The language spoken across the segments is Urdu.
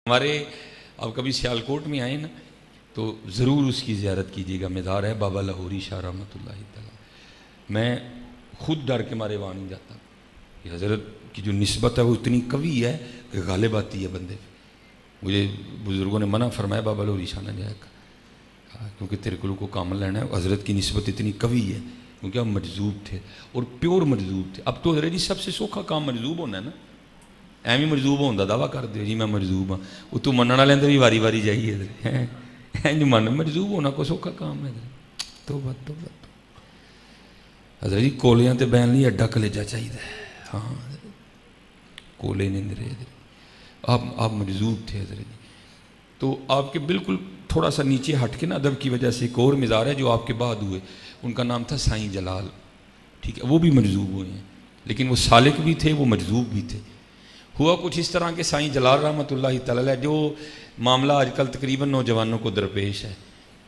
ہمارے آپ کبھی سیالکوٹ میں آئیں نا تو ضرور اس کی زیارت کیجیے گا. مزار ہے بابا لاہوری شاہ رحمۃ اللہ تعالیٰ. میں خود ڈر کے مارے وہاں نہیں جاتا کہ حضرت کی جو نسبت ہے وہ اتنی قوی ہے کہ غالب آتی ہے بندے پہ. مجھے بزرگوں نے منع فرمایا بابا لاہوری شاہ نہ جائے گا کیونکہ تیرے کو کام لینا ہے. حضرت کی نسبت اتنی قوی ہے کیونکہ ہم مجذوب تھے اور پیور مجذوب تھے. اب تو حضرت جی سب سے سوکھا کام مجذوب ہونا ہے نا. ایویں مجذوب ہوتا دعویٰ کر دے جی میں مجذوب ہاں. وہ تو مننا لیندے بھی واری واری جائیے حضرت من مجذوب ہونا کو سوکھا کام ہے حضرت. تو بات حضرت جی کولیاں تے بہن لی اڈا کلیجہ چاہیے. ہاں کولے نہیں رہے آپ مجذوب تھے حضرت جی. تو آپ کے بالکل تھوڑا سا نیچے ہٹ کے نا ادب کی وجہ سے ایک اور مزار ہے جو آپ کے بعد ہوئے. ان کا نام تھا سائیں جلال. ٹھیک ہے وہ بھی مجذوب ہوئے ہیں لیکن وہ سالک بھی تھے وہ مجذوب بھی تھے. ہوا کچھ اس طرح کے سائیں جلال رحمۃ اللہ تعالیٰ جو معاملہ آج کل تقریباً نوجوانوں کو درپیش ہے.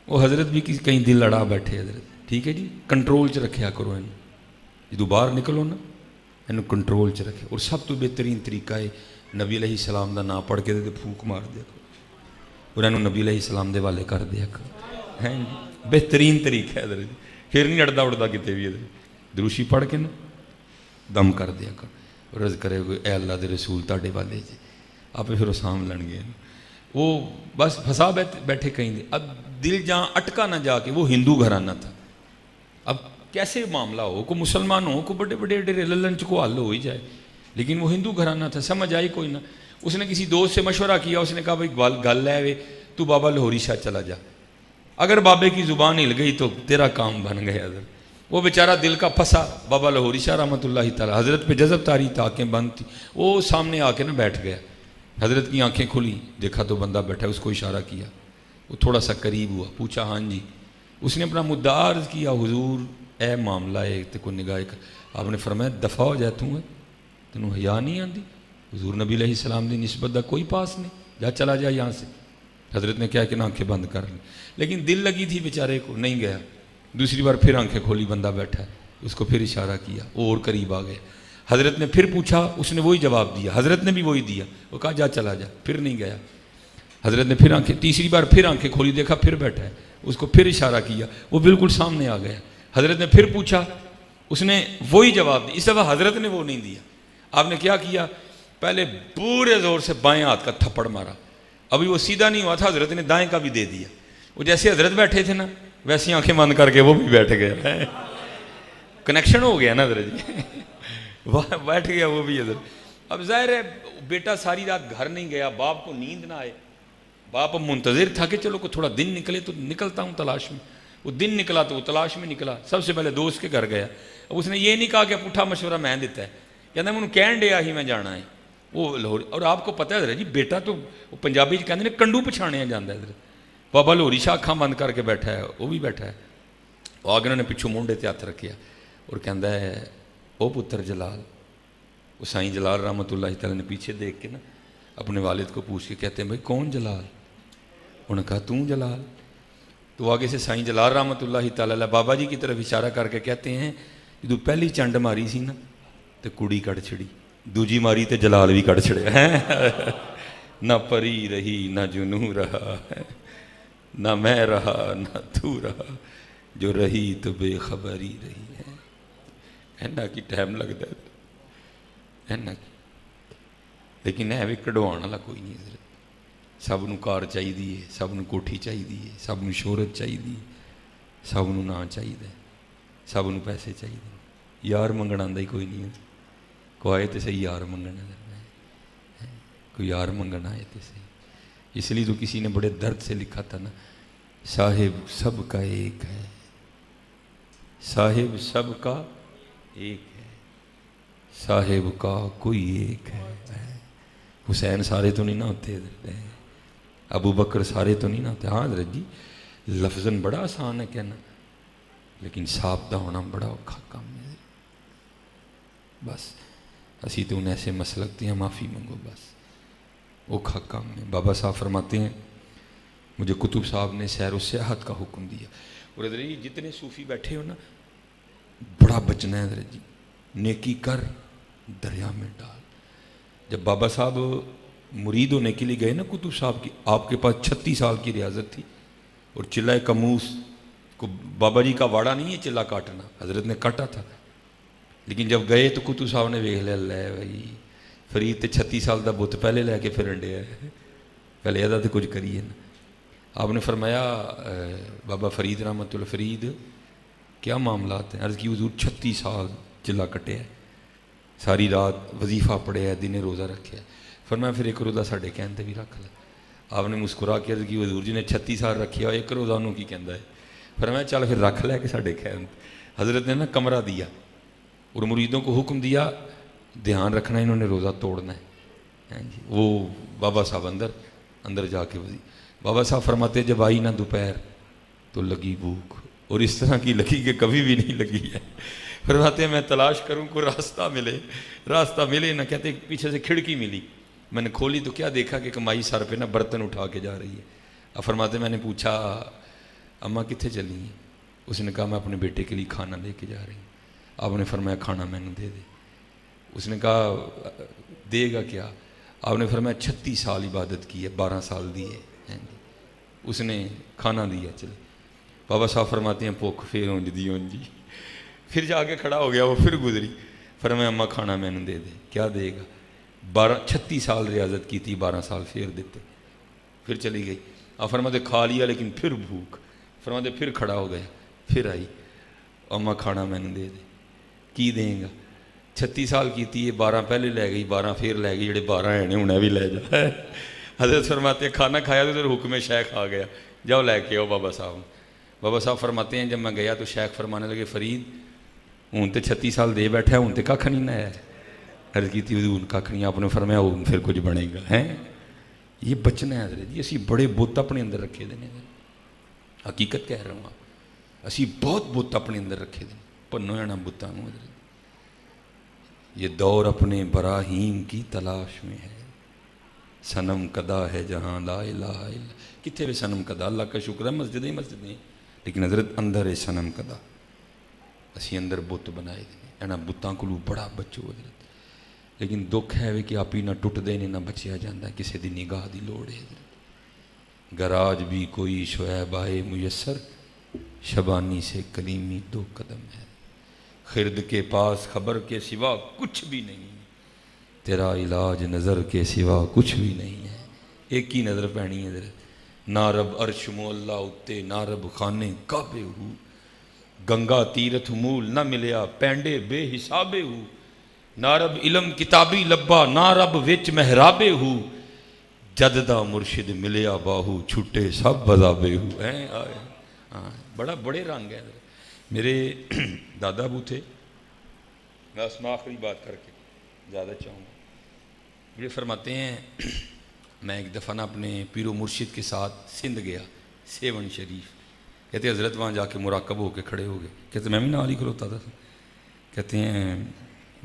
وہ حضرت بھی کہیں دل لڑا بیٹھے حضرت. ٹھیک ہے جی کنٹرول چ رکھیا کرو جدو باہر نکلو نا انہوں کنٹرول چ رکھے. اور سب تو بہترین طریقہ ہے نبی علیہ السلام دا نام پڑھ کے دے پھونک مار دیا کرو اور انہوں نبی علیہ السلام دے والے کر دیا کرو. ہیں بہترین طریقہ ہے حضرت. پھر نہیں اڑتا اڑتا کتے بھی حضرت. دروشی پڑھ کے نا دم کر دیا کرو. رض کرے کوئی اے اللہ دے رسول تاڑے والے جی آپ پھر وہ سام لڑ گئے. وہ بس پھنسا بیٹھے کہیں دے. اب دل جہاں اٹکا نہ جا کے وہ ہندو گھرانہ تھا. اب کیسے معاملہ ہو کو مسلمان ہو کو بڑے بڑے ڈیرے للن چکو حل ہو ہی جائے لیکن وہ ہندو گھرانہ تھا. سمجھ آئی کوئی نہ. اس نے کسی دوست سے مشورہ کیا. اس نے کہا بھائی گل ہے وے تو بابا لاہوری شاہ چلا جا. اگر بابے کی زبان ہل گئی تو تیرا کام بن گیا حضرت. وہ بیچارہ دل کا پھنسا. بابا لاہوری شاہ رحمۃ اللہ تعالیٰ حضرت پہ جذب تاری تھا. آنکھیں بند تھی. وہ سامنے آ کے نا بیٹھ گیا. حضرت کی آنکھیں کھلی دیکھا تو بندہ بیٹھا. اس کو اشارہ کیا. وہ تھوڑا سا قریب ہوا پوچھا ہاں جی. اس نے اپنا مدعا عرض کیا حضور اے معاملہ ہے تے کو نگاہ کر. آپ نے فرمایا دفع ہو جائے تینوں حیا نہیں آتی. حضور نبی علیہ السلام دی نسبت دا کوئی پاس نہیں. جا چلا جا یہاں سے. حضرت نے کیا کہ آنکھیں بند کر لی لیکن دل لگی تھی بیچارے کو نہیں گیا. دوسری بار پھر آنکھیں کھولی بندہ بیٹھا ہے. اس کو پھر اشارہ کیا وہ اور قریب آ گئے. حضرت نے پھر پوچھا. اس نے وہی جواب دیا. حضرت نے بھی وہی دیا. وہ کہا جا چلا جا. پھر نہیں گیا. حضرت نے پھر تیسری بار پھر آنکھیں کھولی دیکھا پھر بیٹھا ہے. اس کو پھر اشارہ کیا. وہ بالکل سامنے آ گیا. حضرت نے پھر پوچھا. اس نے وہی جواب دیا. اس دفعہ حضرت نے وہ نہیں دیا. آپ نے کیا کیا پہلے پورے زور سے بائیں ہاتھ کا تھپڑ مارا. ابھی وہ سیدھا نہیں ہوا تھا. حضرت نے دائیں کا بھی دے دیا. وہ جیسے حضرت بیٹھے تھے نا ویسی آنکھیں بند کر کے وہ بھی بیٹھ گیا. کنیکشن ہو گیا نا حضرت جی. بیٹھ گیا وہ بھی حضرت. اب ظاہر ہے بیٹا ساری رات گھر نہیں گیا. باپ کو نیند نہ آئے. باپ منتظر تھا کہ چلو کو تھوڑا دن نکلے تو نکلتا ہوں تلاش میں. وہ دن نکلا تو وہ تلاش میں نکلا. سب سے پہلے دوست کے گھر گیا. اب اس نے یہ نہیں کہا کہ پٹھا مشورہ میں دیتا ہے. کہنا میں انہوں کہن ڈیا ہی میں جانا ہے وہ لاہور. اور آپ کو پتہ ہے حضرت جی بیٹا تو پنجابی کہتے ہیں کنڈو پچھاڑیا جاتا ہے حضرت. بابا لاہوری شاہ اکھاں بند کر کے بیٹھا ہے. وہ بھی بیٹھا ہے. وہ آگے انہوں نے پچھوں مونڈے تے ہاتھ رکھیا اور کہندا ہے او پتر جلال. وہ سائیں جلال رحمۃ اللہ تعالیٰ نے پیچھے دیکھ کے نا اپنے والد کو پوچھ کے کہتے ہیں بھائی کون جلال. انہوں نے کہا توں جلال. تو آگے سے سائیں جلال رحمۃ اللہ تعالیٰ بابا جی کی طرف اشارہ کر کے کہتے ہیں جدو پہلی چنڈ ماری سی نا تو کڑی کٹ چھڑی. دوجی ماری تو جلال بھی کٹ چھڑیا. نہ پری رہی نہ جنوں رہا نہ میں رہا نہ تو رہا جو رہی تو بے خبری رہی ہے. اینا کی ٹائم لگتا ہے اینا کی. لیکن ہے بھی کڑوان والا کوئی نہیں حضرت. سب نو کار چاہیے. سب نو کوٹھی چاہیے. سب نو شہرت چاہیے. سب نو نا چاہیے. سب نو پیسے چاہیے. یار منگن آندا ہی کوئی نہیں ہے. کو آئے تو صحیح یار منگن کوئی یار منگن آئے تو صحیح. اس لیے تو کسی نے بڑے درد سے لکھا تھا نا صاحب سب کا ایک ہے. صاحب سب کا ایک ہے. صاحب کا کوئی ایک ہے. حسین سارے تو نہیں نہ ہوتے. ابو بکر سارے تو نہیں نہ ہوتے. ہاں حضرت جی لفظاً بڑا آسان ہے کہنا لیکن ثابتہ ہونا بڑا اوکھا کام ہے. بس اسی تو انہیں ایسے مسلک ہیں معافی منگو بس اوکھا کام ہے. بابا صاحب فرماتے ہیں مجھے کتب صاحب نے سیر و سیاحت کا حکم دیا. اور حضرت جی جتنے صوفی بیٹھے ہو نا بڑا بچنا ہے حضرت جی. نیکی کر دریا میں ڈال. جب بابا صاحب مرید ہونے کے لیے گئے نا قطب صاحب کی، آپ کے پاس 36 سال کی ریاضت تھی، اور چلہ کموس کو بابا جی کا واڑا نہیں ہے چلہ کاٹنا، حضرت نے کاٹا تھا، لیکن جب گئے تو قطب صاحب نے ویکھ لیا لے بھائی فرید تے 36 سال دا بت پہلے لے کے پھرن ڈیا ہے، پہلے یہ تو کچھ کریے نا۔ آپ نے فرمایا بابا فرید رحمت اللہ فرید کیا معاملات ہیں؟ عرض کی حضور 36 سال چلہ کٹے ہے، ساری رات وظیفہ پڑھے ہے، دن روزہ رکھے ہے۔ فرمایا پھر ایک روزہ ساڈے کہن تے بھی رکھ لے۔ آپ نے مسکرا کے عرض کی حضور جی نے 36 سال رکھے ہو ایک روزہ انہوں کی کہندا ہے؟ فرمایا چل پھر رکھ لے کہ ساڈے کہن۔ حضرت نے نا کمرہ دیا اور مریدوں کو حکم دیا دھیان رکھنا انہوں نے روزہ توڑنا ہے جی۔ وہ بابا صاحب اندر جا کے بابا صاحب فرماتے جب آئی نا دوپہر تو لگی بھوک، اور اس طرح کی لگی کہ کبھی بھی نہیں لگی ہے۔ فرماتے ہیں میں تلاش کروں کوئی راستہ ملے نہ، کہتے پیچھے سے کھڑکی ملی، میں نے کھولی تو کیا دیکھا کہ کمائی سر پہ نا برتن اٹھا کے جا رہی ہے۔ اب فرماتے میں نے پوچھا اماں کتنے چلی ہیں؟ اس نے کہا میں اپنے بیٹے کے لیے کھانا لے کے جا رہی ہوں۔ آپ نے فرمایا کھانا میں نے دے دے۔ اس نے کہا دے گا کیا؟ آپ نے فرمایا 36 سال عبادت کی ہے 12 سال دی ہے۔ اس نے کھانا دیا چلے۔ بابا صاحب فرماتے ہیں پوکھ پھر اونج دی پھر جا کے کھڑا ہو گیا، وہ پھر گزری۔ فرمایا اماں کھانا میں نے دے دے۔ کیا دے گا؟ 36 سال ریاضت کی تھی، 12 سال پھر دیتے۔ پھر چلی گئی۔ آپ فرماتے کھا لیا لیکن پھر بھوک۔ فرماتے پھر کھڑا ہو گیا، پھر آئی اماں کھانا میں نے دے دے۔ کی دیں گا؟ 36 سال کی تھی، یہ 12 پہلے لے گئی، 12 پھر لے گئی، جڑے 12 ہیں انہیں بھی لے جا۔ حضرت فرماتے ہیں کھانا کھایا تو ادھر حکم شیخ آ گیا، جاؤ لے کے آؤ بابا صاحب۔ بابا صاحب فرماتے ہیں جب میں گیا تو شیخ فرمانے لگے فرید ہوں تو 36 سال دے بیٹھا ہے، ہوں تو کھ نہیں نہ ہے۔ عرض کی تھی حضور کھ نہیں۔ آپ نے فرمایا ہوں پھر کچھ بنے گا ہیں۔ یہ بچنا ہے حضرت جی، اسی بڑے بت اپنے اندر رکھے دینے، حقیقت کہہ رہا ہوں آپ، اسی بہت بت اپنے اندر رکھے دینے، پنو جانا بتاں حضرت۔ یہ دور اپنے براہیم کی تلاش میں ہے، صنم کدا ہے جہاں لا الہ الا۔ کتنے بھی صنم کدا؟ اللہ کا شکر ہے مسجدیں لیکن حضرت اندر ہے صنم کدا، اسی اندر بت بنائے دینے اینا بتاں کو بڑا بچو حضرت۔ لیکن دکھ ہے کہ آپ ہی نہ ٹوٹ دے نہ بچیا جاندہ ہے، کسی دی نگاہ دی لوڑ ہے حضرت۔ گر آج بھی کوئی شعیب آئے میسر، شبانی سے کلیمی 2 قدم ہے۔ خرد کے پاس خبر کے سوا کچھ بھی نہیں، تیرا علاج نظر کے سوا کچھ بھی نہیں ہے۔ ایک ہی نظر پہنی ہے حضرت، نہ رب عرش مولا اتے، نہ رب خانے کعبے ہو، گنگا تیرتھ مول نہ ملیا پینڈے بے حسابے ہو، نہ رب علم کتابی لبا، نہ رب وچ محرابے ہو، جددہ مرشد ملیا باہو، چھٹے سب بذابے ہو۔ بڑا بڑے رنگ ہے حضرت۔ میرے دادا ابو تھے، میں اس میں آخری بات کر کے زیادہ چاہوں گا، یہ فرماتے ہیں میں ایک دفعہ نا اپنے پیر و مرشد کے ساتھ سندھ گیا، سیون شریف۔ کہتے حضرت وہاں جا کے مراقب ہو کے کھڑے ہو گئے، کہتے میں بھی نال ہی کھلوتا تھا۔ کہتے ہیں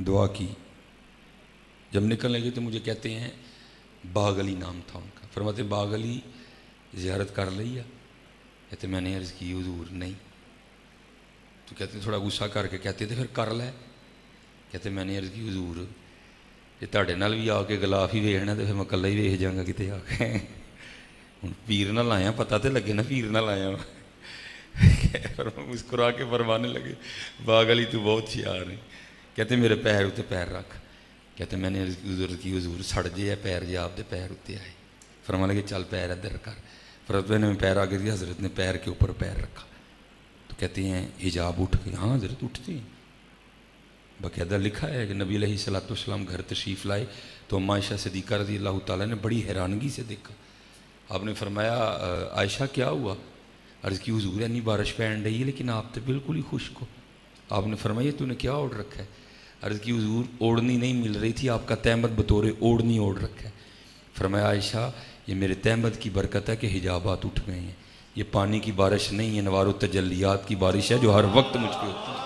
دعا کی، جب نکلنے لگے تو مجھے کہتے ہیں باغ علی نام تھا ان کا۔ فرماتے ہیں باغ علی زیارت کر لیا؟ کہتے میں نے عرض کی حضور نہیں۔ تو کہتے تھوڑا غصہ کر کے کہتے تھے پھر کر لے؟ کہتے میں نے عرض کی حضور یہ تاڑے نال بھی آ کے گلاف ہی ویخنا تو پھر میں کلا ہی ویخ جاگا کتے آ کے، ہوں پیر نہ لایا پتہ تو لگے نا پیر نہ لایا۔ مسکرا کے فرمانے لگے باغ علی تو بہت شیار ہے۔ کہتے میرے پیر اتنے پیر رکھ۔ کہتے میں نے عرض کی حضور سڑ جے ہے پیر جے آپ دے پیر اتنے آئے۔ فرمانے لگے چل پیر ادھر کر۔ فرماتے میں پیر آ گئی، حضرت نے پیر کے اوپر پیر رکھا تو کہتے ہیں حجاب اٹھ گئے۔ ہاں حضرت اٹھتے ہیں، باقاعدہ لکھا ہے کہ نبی علیہ الصلوۃ والسلام گھر تشریف لائے تو اما عائشہ صدیقہ رضی اللہ تعالیٰ نے بڑی حیرانگی سے دیکھا۔ آپ نے فرمایا عائشہ کیا ہوا؟ عرض کی حضور انی بارش پہن رہی ہے لیکن آپ تو بالکل ہی خشک ہو۔ آپ نے فرمایا تو نے کیا اوڑھ رکھا ہے؟ عرض کی حضور اوڑھنی نہیں مل رہی تھی، آپ کا تہمت بطور اوڑھنی اوڑھ رکھا ہے۔ فرمایا عائشہ یہ میرے تہمت کی برکت ہے کہ حجابات اٹھ گئے ہیں، یہ پانی کی بارش نہیں ہے، نوار و تجلیات کی بارش ہے جو ہر وقت مجھ پہ ہوتی ہے۔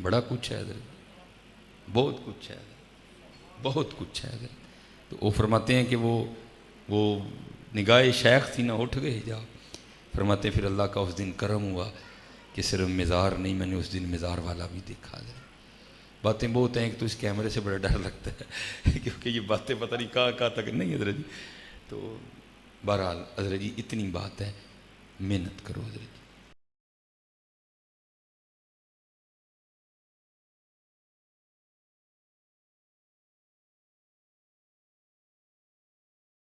بڑا کچھ ہے حضرت، بہت کچھ ہے حضرت، بہت کچھ ہے حضرت۔ تو وہ فرماتے ہیں کہ وہ نگاہ شیخ تھی نہ، اٹھ گئے حجاب۔ فرماتے ہیں پھر اللہ کا اس دن کرم ہوا کہ صرف مزار نہیں، میں نے اس دن مزار والا بھی دیکھا حضرت۔ باتیں بہت ہیں، ایک تو اس کیمرے سے بڑا ڈر لگتا ہے کیونکہ یہ باتیں پتہ نہیں کہاں کہاں تک نہیں حضرت جی. تو بہرحال حضرت جی اتنی بات ہے، محنت کرو حضرت جی.